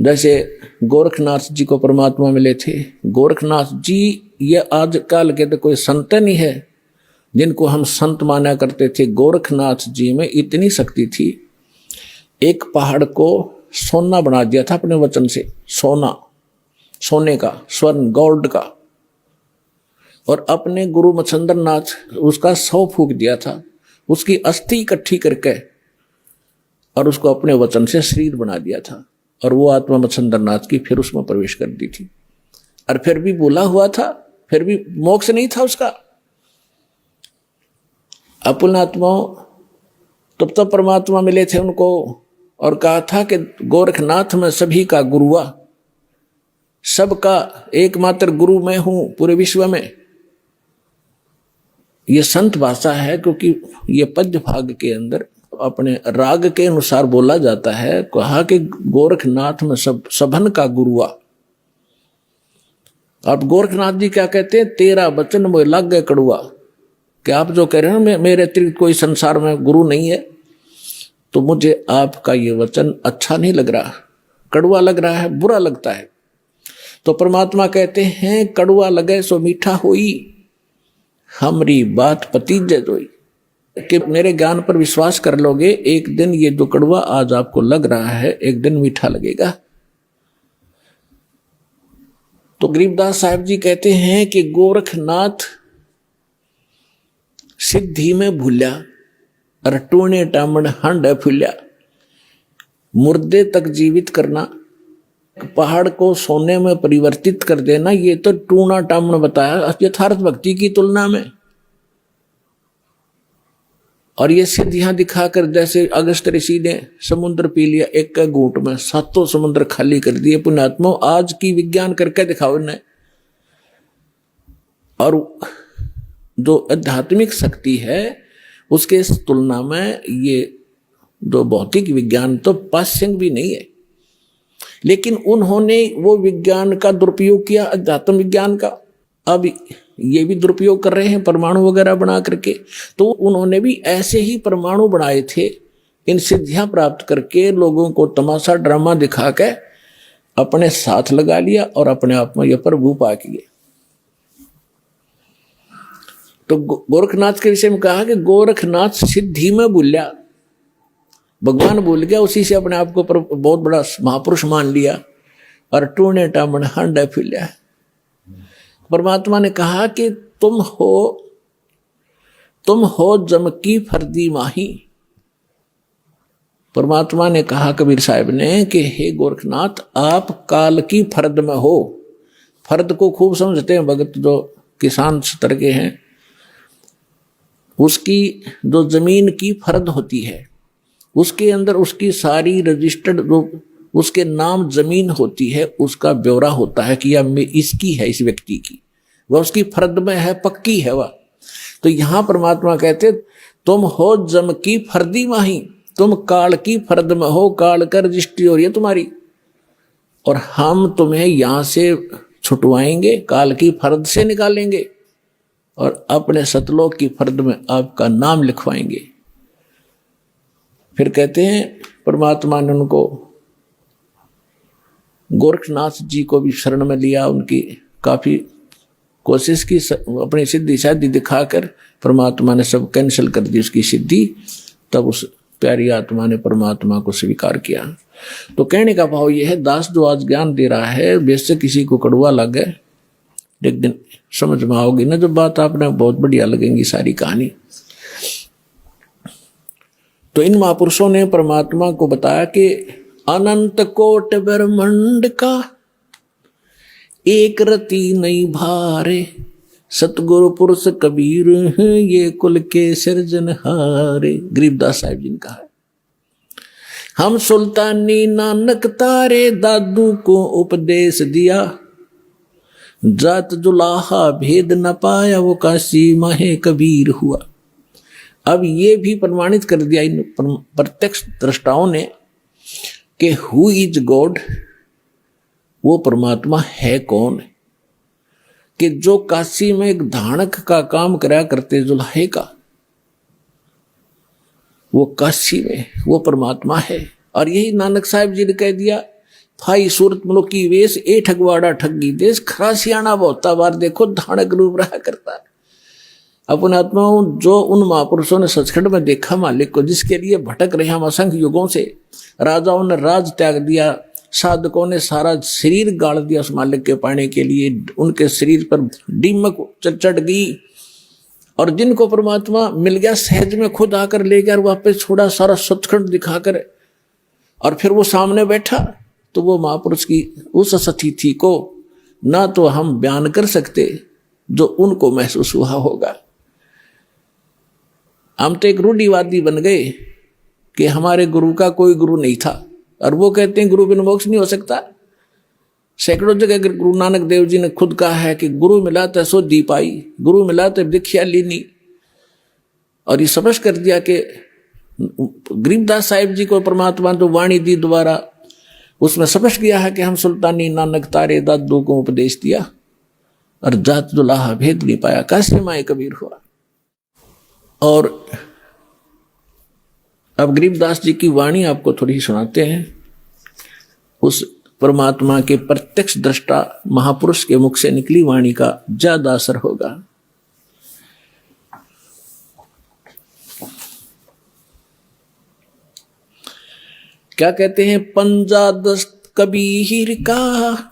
जैसे गोरखनाथ जी को परमात्मा मिले थे। गोरखनाथ जी ये आजकल के तो कोई संत नहीं है जिनको हम संत माना करते थे। गोरखनाथ जी में इतनी शक्ति थी, एक पहाड़ को सोना बना दिया था अपने वचन से, सोना, सोने का, स्वर्ण, गोल्ड का। और अपने गुरु मच्छिंद्र नाथ उसका 100 फूंक दिया था, उसकी अस्थि इकट्ठी करके और उसको अपने वचन से शरीर बना दिया था। और वो आत्मा मच्छिंद्र नाथ की फिर उसमें प्रवेश कर दी थी। और फिर भी बोला हुआ था, फिर भी मोक्ष नहीं था उसका। अपुन आत्माओं तब परमात्मा मिले थे उनको और कहा था कि गोरखनाथ में सभी का गुरुआ, सबका एकमात्र गुरु मैं हूं पूरे विश्व में। ये संत भाषा है क्योंकि ये पद्य भाग के अंदर अपने राग के अनुसार बोला जाता है। कहा कि गोरखनाथ में सबन का गुरुआ। अब गोरखनाथ जी क्या कहते हैं, तेरा वचन मोह लग गए कड़ुआ। कि आप जो कह रहे हैं मेरे अतिरिक्त कोई संसार में गुरु नहीं है, तो मुझे आपका ये वचन अच्छा नहीं लग रहा, कड़ुआ लग रहा है, बुरा लगता है। तो परमात्मा कहते हैं कड़ुआ लगे सो मीठा होई, हमरी बात पतीजे जोई। कि मेरे ज्ञान पर विश्वास कर लोगे, एक दिन ये जो कड़वा आज आपको लग रहा है एक दिन मीठा लगेगा। तो गरीबदास साहब जी कहते हैं कि गोरखनाथ सिद्धि में भूल्या और टूणे टामण हंड फूल्या। मुर्दे तक जीवित करना, पहाड़ को सोने में परिवर्तित कर देना, ये तो टूणा टामण बताया यथार्थ भक्ति की तुलना में। और ये सिद्धियां दिखाकर जैसे अगस्त ऋषि ने समुद्र पी लिया एक घूंट में, 7 समुद्र खाली कर दिए। पुण्यात्मा आज की विज्ञान करके दिखाओ इन्हें। और जो आध्यात्मिक शक्ति है उसके तुलना में ये जो भौतिक विज्ञान तो पाश्यंग भी नहीं है। लेकिन उन्होंने वो विज्ञान का दुरुपयोग किया, अध्यात्म विज्ञान का। अब ये भी दुरुपयोग कर रहे हैं परमाणु वगैरह बना करके। तो उन्होंने भी ऐसे ही परमाणु बनाए थे, इन सिद्धियां प्राप्त करके लोगों को तमाशा ड्रामा दिखा के अपने साथ लगा लिया और अपने आप में यह प्रभु पा किए। तो गोरखनाथ के विषय में कहा कि गोरखनाथ सिद्धि में भूल्या, भगवान भूल गया, उसी से अपने आप को बहुत बड़ा महापुरुष मान लिया और टूणे टामण हंड फूल्या। परमात्मा ने कहा कि तुम हो जम की फर्दी माही। परमात्मा ने कहा कबीर साहब ने कि हे गोरखनाथ आप काल की फर्द में हो। फर्द को खूब समझते हैं भगत जो किसान स्तर के हैं। उसकी जो जमीन की फर्द होती है उसके अंदर उसकी सारी रजिस्टर्ड जो उसके नाम जमीन होती है उसका ब्यौरा होता है कि यह इसकी है, इस व्यक्ति की, वह उसकी फर्द में है, पक्की है वह। तो यहां परमात्मा कहते तुम हो जम की फर्दी माही, तुम काल की फर्द में हो, काल का रजिस्ट्री हो रही है तुम्हारी और हम तुम्हें यहां से छुटवाएंगे, काल की फर्द से निकालेंगे और अपने सतलोक की फर्द में आपका नाम लिखवाएंगे। फिर कहते हैं परमात्मा ने उनको गोरखनाथ जी को भी शरण में लिया, उनकी काफी कोशिश की, अपनी सिद्धि शादी दिखाकर परमात्मा ने सब कैंसिल कर दी उसकी सिद्धि। तब उस प्यारी आत्मा ने परमात्मा को स्वीकार किया। तो कहने का भाव यह है, दास जो आज ज्ञान दे रहा है वैसे किसी को कड़वा लगे, एक दिन समझ में आओगी ना जब बात, आपने बहुत बढ़िया लगेंगी सारी कहानी। तो इन महापुरुषों ने परमात्मा को बताया कि अनंत कोट ब्रह्मांड का एक रति नहीं भारे, सतगुरु पुरुष कबीर ये कुल के सिरजनहारे। गरीबदास साहिब जी ने कहा है, हम सुल्तानी नानक तारे दादू को उपदेश दिया, जात जुलाहा भेद न पाया वो काशी माहे कबीर हुआ। अब ये भी प्रमाणित कर दिया इन प्रत्यक्ष दृष्टाओं ने कि हु इज गॉड, वो परमात्मा है कौन, कि जो काशी में एक धानक का काम करा करते जुल्हे का, वो काशी में वो परमात्मा है। और यही नानक साहब जी ने कह दिया, भाई सूरत मुल्क की वेश ए ठगवाड़ा ठगी देश, खरा सियाणा बहुता बार देखो धानक रूप रहा करता। अपने आत्माओं जो उन महापुरुषों ने सचखंड में देखा मालिक को, जिसके लिए भटक रहे हम असंख्य युगों से, राजाओं ने राज त्याग दिया, साधकों ने सारा शरीर गाड़ दिया उस मालिक के पाने के लिए, उनके शरीर पर दीमक चढ़ गई, और जिनको परमात्मा मिल गया सहज में खुद आकर ले गया और वापस छोड़ा सारा सचखंड दिखाकर, और फिर वो सामने बैठा, तो वो महापुरुष की उस सतीथि को ना तो हम बयान कर सकते जो उनको महसूस हुआ होगा। हम तो एक रूढ़िवादी बन गए कि हमारे गुरु का कोई गुरु नहीं था, और वो कहते हैं गुरु बिन मोक्ष नहीं हो सकता। सैकड़ों जगह गुरु नानक देव जी ने खुद कहा है कि गुरु मिला तो सो दी पाई, गुरु मिला तो दीक्षा लीनी। और ये समझ कर दिया कि गरीबदास साहिब जी को परमात्मा जो वाणी दी द्वारा, उसमें समझ गया है कि हम सुल्तानी नानक तारे दादू को उपदेश दिया, और जात दुलाहा भेद नहीं पाया, काशी माए कबीर हुआ। और अब गरीबदास जी की वाणी आपको थोड़ी सुनाते हैं, उस परमात्मा के प्रत्यक्ष दृष्टा महापुरुष के मुख से निकली वाणी का ज्यादा असर होगा। क्या कहते हैं, पंजा दस्त कबीर का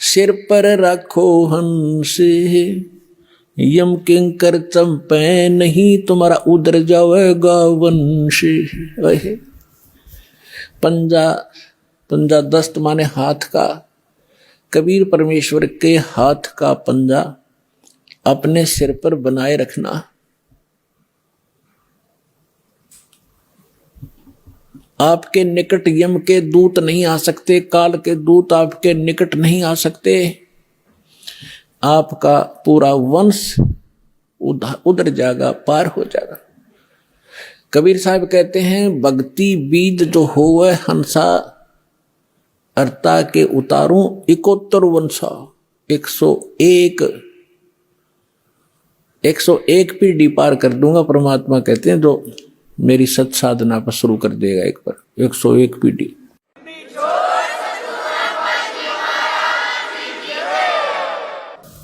सिर पर रखो हंस, यम किंकर चंपे नहीं तुम्हारा उधर जाएगा वंश। पंजा दस्त माने हाथ का, कबीर परमेश्वर के हाथ का पंजा अपने सिर पर बनाए रखना। आपके निकट यम के दूत नहीं आ सकते, काल के दूत आपके निकट नहीं आ सकते, आपका पूरा वंश उधर जाएगा, पार हो जाएगा। कबीर साहब कहते हैं, भक्ति बीज जो होवे हंसा, अर्ता के उतारूं 71 वंशा। 101 पीढ़ी पार कर दूंगा, परमात्मा कहते हैं, जो मेरी सत साधना पर शुरू कर देगा एक बार। 101 पीढ़ी।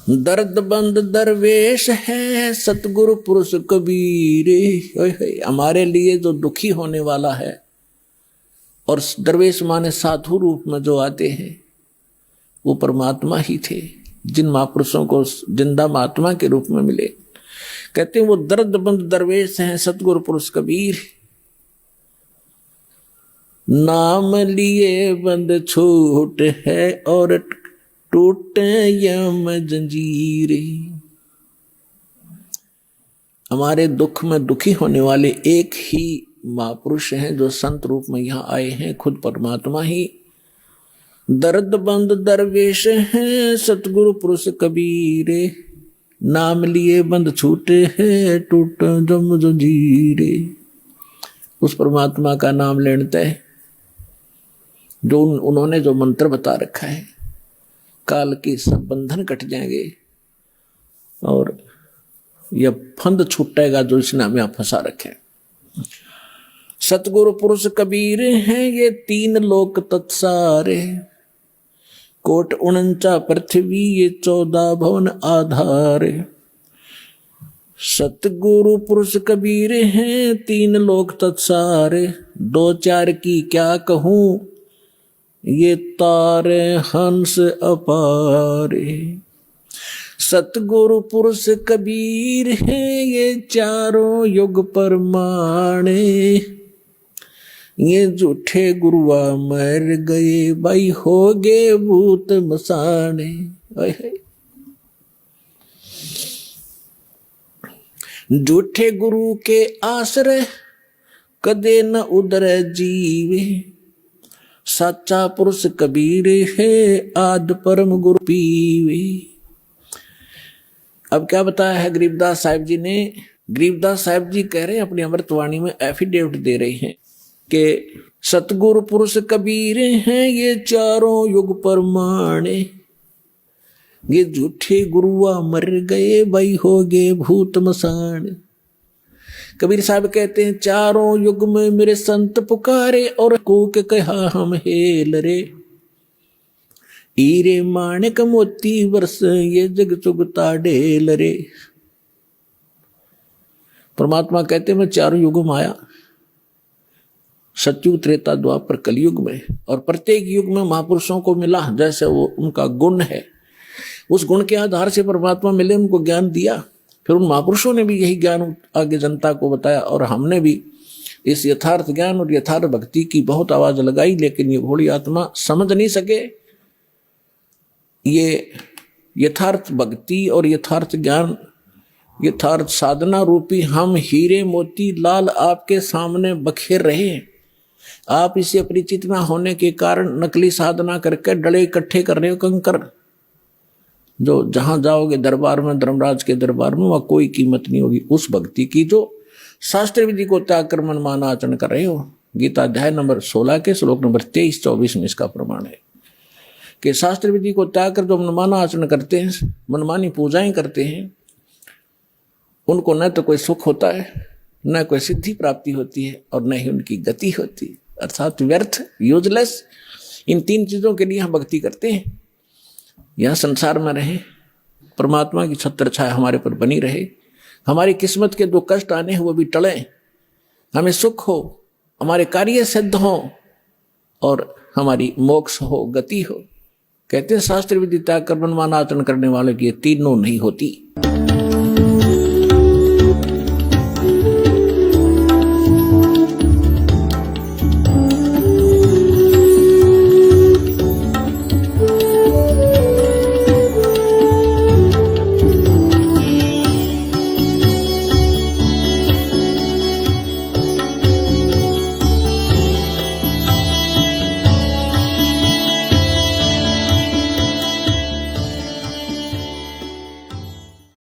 दर्द बंद दरवेश है सतगुरु पुरुष कबीर। हमारे लिए जो दुखी होने वाला है, और दरवेश माने साधु रूप में जो आते हैं, वो परमात्मा ही थे, जिन महापुरुषों को जिंदा महात्मा के रूप में मिले। कहते हैं वो दर्द बंद दरवेश हैं सतगुरु पुरुष कबीर, नाम लिए बंद छूट है और टूटे यम जंजीरे। हमारे दुख में दुखी होने वाले एक ही महापुरुष हैं जो संत रूप में यहाँ आए हैं, खुद परमात्मा ही। दर्द बंद दरवेश हैं सतगुरु पुरुष कबीरे, नाम लिए बंद छूटे हैं टूट जम जंजीरे। उस परमात्मा का नाम लेते हैं, जो उन्होंने जो मंत्र बता रखा है, काल के सब बंधन कट जाएंगे और यह फंद छूटेगा जो इसने हमें फंसा रखे। सतगुरु पुरुष कबीर हैं ये 3 लोक तत्सारे, कोट 49 पृथ्वी ये 14 भवन आधारे। सतगुरु पुरुष कबीर हैं 3 लोक तत्सारे, 2-4 की क्या कहूं ये तारे हंस अपारे। सतगुरु पुरुष कबीर हैं ये 4 युग परमाणे, ये झूठे गुरुआ मर गए भाई हो गए भूत मसाने। झूठे गुरु के आश्रय कदे न उधर जीवे, सच्चा पुरुष कबीर है आद परम गुरु पीवे। अब क्या बताया है गरीबदास साहिब जी ने? गरीबदास साहिब जी कह रहे हैं अपनी अमृतवाणी में, एफिडेविट दे रहे हैं कि सतगुरु पुरुष कबीर हैं ये 4 युग परमाणे, ये झूठे गुरुआ मर गए भाई हो गए भूत मसान। कबीर साहब कहते हैं, चारों युग में मेरे संत पुकारे और कूक कहा हम हेल रे। हीरे माणिक मोती वर्ष ये जग चुगता ढेल रे। परमात्मा कहते हैं, मैं चारों युगों में आया, सतयुग त्रेता द्वापर कलयुग में, और प्रत्येक युग में महापुरुषों को मिला जैसे वो उनका गुण है, उस गुण के आधार से परमात्मा मिले, उनको ज्ञान दिया। फिर उन महापुरुषों ने भी यही ज्ञान आगे जनता को बताया, और हमने भी इस यथार्थ ज्ञान और यथार्थ भक्ति की बहुत आवाज लगाई, लेकिन ये भोली आत्मा समझ नहीं सके। ये यथार्थ भक्ति और यथार्थ ज्ञान, यथार्थ साधना रूपी हम हीरे मोती लाल आपके सामने बखेर रहे हैं। आप इसे परिचित ना होने के कारण नकली साधना करके डले इकट्ठे कर रहे हो कंकर, जो जहां जाओगे दरबार में, धर्मराज के दरबार में, वहां कोई कीमत नहीं होगी उस भक्ति की जो शास्त्र विधि को त्याग कर मनमान आचरण कर रहे हो। गीता अध्याय नंबर 16 के श्लोक नंबर 23-24 में इसका प्रमाण है कि शास्त्र विधि को त्याग कर जो मनमाना आचरण करते हैं, मनमानी पूजाएं करते हैं, उनको न तो कोई सुख होता है, न कोई सिद्धि प्राप्ति होती है, और न ही उनकी गति होती है, अर्थात व्यर्थ, यूजलेस। इन तीन चीजों के लिए हम भक्ति करते हैं। यह संसार में रहे, परमात्मा की छत्र छाया हमारे पर बनी रहे, हमारी किस्मत के जो कष्ट आने हैं वो भी टले, हमें सुख हो, हमारे कार्य सिद्ध हो, और हमारी मोक्ष हो, गति हो। कहते हैं शास्त्र विधि त्याग कर मनमाना आचरण करने वाले की ये तीनों नहीं होती।